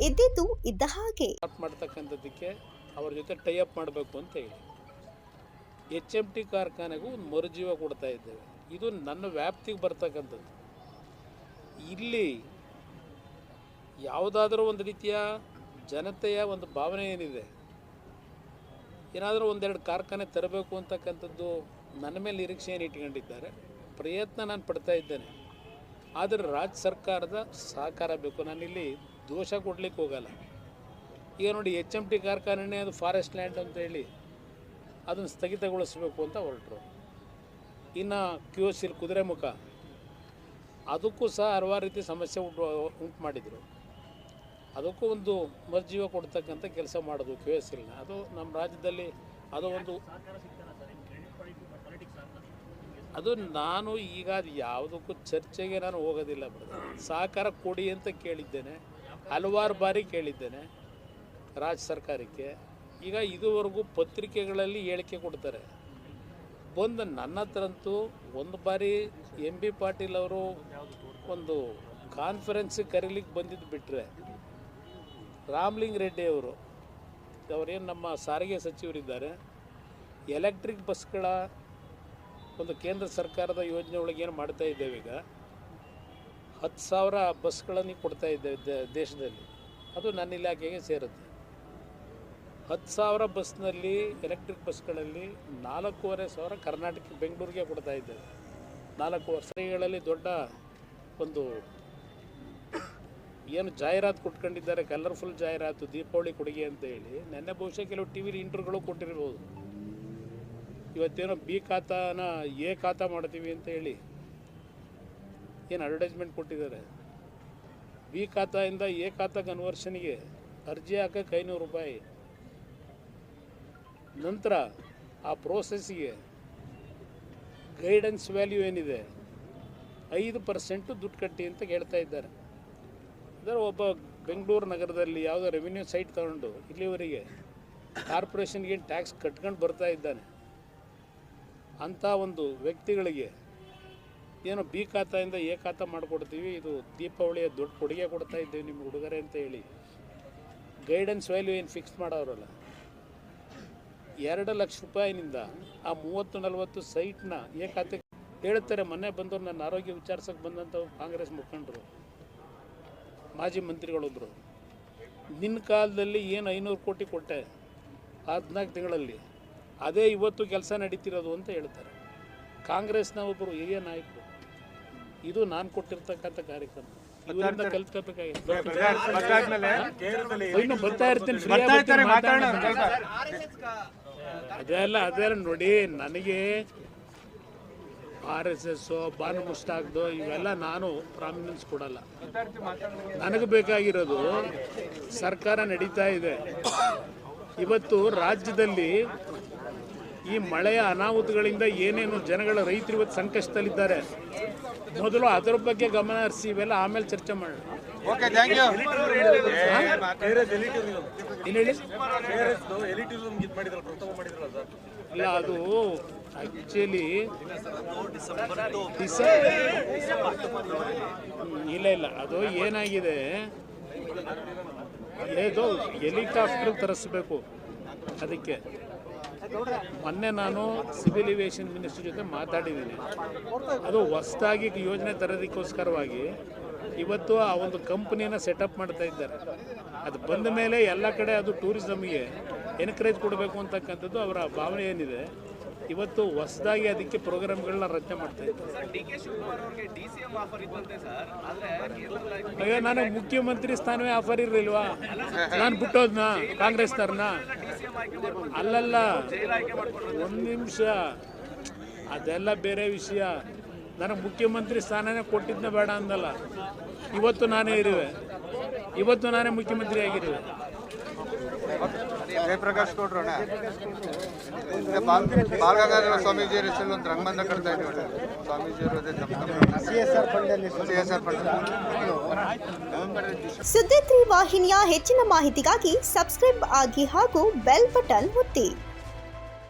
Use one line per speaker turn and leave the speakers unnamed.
ಇದ್ದಿದ್ದು ಇದ್ದ ಹಾಗೆ
ಮಾಡ್ತಕ್ಕಂಥದ್ದಕ್ಕೆ ಅವ್ರ ಜೊತೆ ಟೈ ಅಪ್ ಮಾಡಬೇಕು ಅಂತ ಹೇಳಿ HMT ಕಾರ್ಖಾನೆಗೂ ಒಂದು ಮರುಜೀವ ಕೊಡ್ತಾ ಇದ್ದೇವೆ. ಇದು ನನ್ನ ವ್ಯಾಪ್ತಿಗೆ ಬರ್ತಕ್ಕಂಥದ್ದು. ಇಲ್ಲಿ ಯಾವುದಾದ್ರೂ ಒಂದು ರೀತಿಯ ಜನತೆಯ ಒಂದು ಭಾವನೆ ಏನಿದೆ, ಏನಾದರೂ ಒಂದೆರಡು ಕಾರ್ಖಾನೆ ತರಬೇಕು ಅಂತಕ್ಕಂಥದ್ದು ನನ್ನ ಮೇಲೆ ನಿರೀಕ್ಷೆ ಏನು ಇಟ್ಕೊಂಡಿದ್ದಾರೆ, ಪ್ರಯತ್ನ ನಾನು ಪಡ್ತಾ ಇದ್ದೇನೆ. ಆದರೆ ರಾಜ್ಯ ಸರ್ಕಾರದ ಸಹಕಾರ ಬೇಕು. ನಾನಿಲ್ಲಿ ದೋಷ ಕೊಡಲಿಕ್ಕೆ ಹೋಗಲ್ಲ. ಈಗ ನೋಡಿ HMT ಕಾರ್ಖಾನೆ ಅದು ಫಾರೆಸ್ಟ್ ಲ್ಯಾಂಡ್ ಅಂತ ಹೇಳಿ ಅದನ್ನು ಸ್ಥಗಿತಗೊಳಿಸಬೇಕು ಅಂತ ಹೊರಟರು. ಇನ್ನು QCL ಕುದುರೆಮುಖ ಅದಕ್ಕೂ ಸಹ ಹಲವಾರು ರೀತಿ ಸಮಸ್ಯೆ ಉಂಟು ಮಾಡಿದರು. ಅದಕ್ಕೂ ಒಂದು ಮರುಜೀವ ಕೊಡ್ತಕ್ಕಂಥ ಕೆಲಸ ಮಾಡೋದು QCLನ. ಅದು ನಮ್ಮ ರಾಜ್ಯದಲ್ಲಿ ಅದು ನಾನು ಈಗ ಅದು ಯಾವುದಕ್ಕೂ ಚರ್ಚೆಗೆ ನಾನು ಹೋಗೋದಿಲ್ಲ. ಸಹಕಾರ ಕೊಡಿ ಅಂತ ಕೇಳಿದ್ದೇನೆ, ಹಲವಾರು ಬಾರಿ ಕೇಳಿದ್ದೇನೆ ರಾಜ್ಯ ಸರ್ಕಾರಕ್ಕೆ. ಈಗ ಇದುವರೆಗೂ ಪತ್ರಿಕೆಗಳಲ್ಲಿ ಹೇಳಿಕೆ ಕೊಡ್ತಾರೆ. ಬಂದು ನನ್ನ ಹತ್ರಂತೂ ಒಂದು ಬಾರಿ MB ಪಾಟೀಲ್ ಅವರು ಒಂದು ಕಾನ್ಫರೆನ್ಸಿಗೆ ಕರೀಲಿಕ್ಕೆ ಬಂದಿದ್ದು ಬಿಟ್ಟರೆ, ರಾಮಲಿಂಗ ರೆಡ್ಡಿ ಅವರೇನು ನಮ್ಮ ಸಾರಿಗೆ ಸಚಿವರಿದ್ದಾರೆ, ಎಲೆಕ್ಟ್ರಿಕ್ ಬಸ್ಗಳ ಒಂದು ಕೇಂದ್ರ ಸರ್ಕಾರದ ಯೋಜನೆ ಒಳಗೆ ಏನು ಮಾಡ್ತಾ ಇದ್ದೇವೆ, ಈಗ 10,000 ಬಸ್ಗಳನ್ನು ಕೊಡ್ತಾ ಇದ್ದೇವೆ ದೇಶದಲ್ಲಿ. ಅದು ನನ್ನ ಇಲಾಖೆಗೆ ಸೇರುತ್ತೆ. 10,000 ಬಸ್ನಲ್ಲಿ, ಎಲೆಕ್ಟ್ರಿಕ್ ಬಸ್ಗಳಲ್ಲಿ 4,500 ಕರ್ನಾಟಕ ಬೆಂಗಳೂರಿಗೆ ಕೊಡ್ತಾ ಇದ್ದೇವೆ. 4 ವರ್ಷಗಳಲ್ಲಿ ದೊಡ್ಡ ಒಂದು ಏನು ಜಾಹೀರಾತು ಕೊಟ್ಕೊಂಡಿದ್ದಾರೆ, ಕಲರ್ಫುಲ್ ಜಾಹೀರಾತು, ದೀಪಾವಳಿ ಕೊಡುಗೆ ಅಂತ ಹೇಳಿ. ನೆನ್ನೆ ಬಹುಶಃ ಕೆಲವು TV ಇಂಟರ್ವ್ಯೂಗಳು ಕೊಟ್ಟಿರ್ಬೋದು. ಇವತ್ತೇನೋ B ಖಾತಾನ A ಖಾತಾ ಮಾಡ್ತೀವಿ ಅಂತ ಹೇಳಿ ಏನು ಅಡ್ವರ್ಟೈಸ್ಮೆಂಟ್ ಕೊಟ್ಟಿದ್ದಾರೆ. B ಖಾತಾಯಿಂದ A ಖಾತಾ ಕನ್ವರ್ಷನ್ಗೆ ಅರ್ಜಿ ಹಾಕಕ್ಕೆ ₹500. ನಂತರ ಆ ಪ್ರೋಸೆಸ್ಸಿಗೆ ಗೈಡೆನ್ಸ್ ವ್ಯಾಲ್ಯೂ ಏನಿದೆ 5% ದುಡ್ಡು ಕಟ್ಟಿ ಅಂತ ಹೇಳ್ತಾ ಇದ್ದಾರೆ. ಅಂದರೆ ಒಬ್ಬ ಬೆಂಗಳೂರು ನಗರದಲ್ಲಿ ಯಾವುದೋ ರೆವಿನ್ಯೂ ಸೈಟ್ ತಗೊಂಡು ಇಲ್ಲಿವರೆಗೆ ಕಾರ್ಪೊರೇಷನ್ಗೆ ಟ್ಯಾಕ್ಸ್ ಕಟ್ಕೊಂಡು ಬರ್ತಾ ಇದ್ದಾನೆ ಅಂಥ ಒಂದು ವ್ಯಕ್ತಿಗಳಿಗೆ ಏನೋ B ಖಾತಾಯಿಂದ A ಖಾತಾ ಮಾಡಿಕೊಡ್ತೀವಿ, ಇದು ದೀಪಾವಳಿಯ ದೊಡ್ಡ ಕೊಡುಗೆ ಕೊಡ್ತಾ ಇದ್ದೀವಿ ನಿಮ್ಮ ಹುಡುಗರೆ ಅಂತ ಹೇಳಿ ಗೈಡೆನ್ಸ್ ವ್ಯಾಲ್ಯೂ ಏನು ಫಿಕ್ಸ್ ಮಾಡೋರಲ್ಲ, ₹2,00,000 ಆ 30-40 ಸೈಟ್ನ A ಖಾತೆಗೆ ಹೇಳ್ತಾರೆ. ಮೊನ್ನೆ ಬಂದವರು ನನ್ನ ಆರೋಗ್ಯ ವಿಚಾರಿಸೋಕೆ ಬಂದಂಥ ಕಾಂಗ್ರೆಸ್ ಮುಖಂಡರು, ಮಾಜಿ ಮಂತ್ರಿಗಳೊಬ್ಬರು, ನಿನ್ನ ಕಾಲದಲ್ಲಿ ಏನು 500 ಕೋಟಿ ಕೊಟ್ಟೆ 14 ತಿಂಗಳಲ್ಲಿ, ಅದೇ ಇವತ್ತು ಕೆಲಸ ನಡೀತಿರೋದು ಅಂತ ಹೇಳ್ತಾರೆ. ಕಾಂಗ್ರೆಸ್ನ ಒಬ್ಬರು ಹಿರಿಯ ನಾಯಕರು. ಇದು ನಾನು ಕೊಟ್ಟಿರ್ತಕ್ಕಂಥ ಕಾರ್ಯಕ್ರಮ. ಇವರಿಂದ ಕಲ್ತ್ಕೋಬೇಕಾಗಿತ್ತು. ಇನ್ನು ಬರ್ತಾ ಇರ್ತೀನಿ, ಅದೆಲ್ಲ ನೋಡಿ. ನನಗೆ RSS ಬಾನು ಮುಷ್ಟಾಕ್ದು ಇವೆಲ್ಲ ನಾನು ಪ್ರಾಮಿನೆನ್ಸ್ ಕೊಡಲ್ಲ. ನನಗೆ ಬೇಕಾಗಿರೋದು ಸರ್ಕಾರ ನಡೀತಾ ಇದೆ. ಇವತ್ತು ರಾಜ್ಯದಲ್ಲಿ ಈ ಮಳೆಯ ಅನಾಹುತಗಳಿಂದ ಏನೇನು ಜನಗಳ ರೈತರು ಇವತ್ತು ಸಂಕಷ್ಟದಲ್ಲಿದ್ದಾರೆ, ಮೊದಲು ಅದರ ಬಗ್ಗೆ ಗಮನ ಹರಿಸಿ, ಇವೆಲ್ಲ ಆಮೇಲೆ ಚರ್ಚೆ ಮಾಡೋಣ. ಇಲ್ಲ, ಅದು ಆ್ಯಕ್ಚುಲಿ ಇಲ್ಲ ಅದು ಏನಾಗಿದೆ, ಏದು ಹೆಲಿಕಾಪ್ಟರ್ ತರಿಸ್ಬೇಕು. ಅದಕ್ಕೆ ಮೊನ್ನೆ ನಾನು ಸಿವಿಲ್ ಏವಿಯೇಷನ್ ಮಿನಿಸ್ಟರ್ ಜೊತೆ ಮಾತಾಡಿದ್ದೀನಿ. ಅದು ಹೊಸದಾಗಿ ಯೋಜನೆ ತರೋದಕ್ಕೋಸ್ಕರವಾಗಿ ಇವತ್ತು ಆ ಒಂದು ಕಂಪ್ನಿನ ಸೆಟಪ್ ಮಾಡ್ತಾ ಇದ್ದಾರೆ. ಅದು ಬಂದ ಮೇಲೆ ಎಲ್ಲ ಕಡೆ ಅದು ಟೂರಿಸಮ್ಗೆ ಎನ್ಕರೇಜ್ ಕೊಡಬೇಕು ಅಂತಕ್ಕಂಥದ್ದು ಅವರ ಭಾವನೆ ಏನಿದೆ. ಇವತ್ತು ಹೊಸದಾಗಿ ಅದಕ್ಕೆ ಪ್ರೋಗ್ರಾಮ್ಗಳನ್ನ ರಚನೆ ಮಾಡ್ತಾ ಇದ್ದಾರೆ. ಅಯ್ಯೋ, ನನಗೆ ಮುಖ್ಯಮಂತ್ರಿ ಸ್ಥಾನವೇ ಆಫರ್ ಇರಲಿಲ್ವಾ? ನಾನು ಬಿಟ್ಟೋದ್ನ ಕಾಂಗ್ರೆಸ್ನವ್ರನ್ನ? ಅಲ್ಲಲ್ಲ, ಒಂದು ನಿಮಿಷ, ಅದೆಲ್ಲ ಬೇರೆ ವಿಷಯ. ನನಗೆ ಮುಖ್ಯಮಂತ್ರಿ ಸ್ಥಾನನೇ ಕೊಟ್ಟಿದ್ನ ಬೇಡ ಅಂದಲ್ಲ. ಇವತ್ತು ನಾನೇ ಇರುವೆ, ಇವತ್ತು ನಾನೇ ಮುಖ್ಯಮಂತ್ರಿ ಆಗಿರುವೆ.
ಜಯಪ್ರಕಾಶ್ ಗೌಡ್ರಣ್ಣ ಬಾಲಗಂಗಾಧರ ಸ್ವಾಮೀಜಿಯವ್ರ ಹೆಸರು ಒಂದು ರಂಗಮಂದಿರ ಕಟ್ತಾ ಇದ್ದೀವಿ. ಸ್ವಾಮೀಜಿಯವರು CSR ಫಂಡ್.
ಸುದ್ದಿ 3 ವಾಹಿನಿಯ ಹೆಚ್ಚಿನ ಮಾಹಿತಿಗಾಗಿ ಸಬ್ಸ್ಕ್ರೈಬ್ ಆಗಿ ಹಾಗೂ ಬೆಲ್ ಬಟನ್ ಒತ್ತಿ.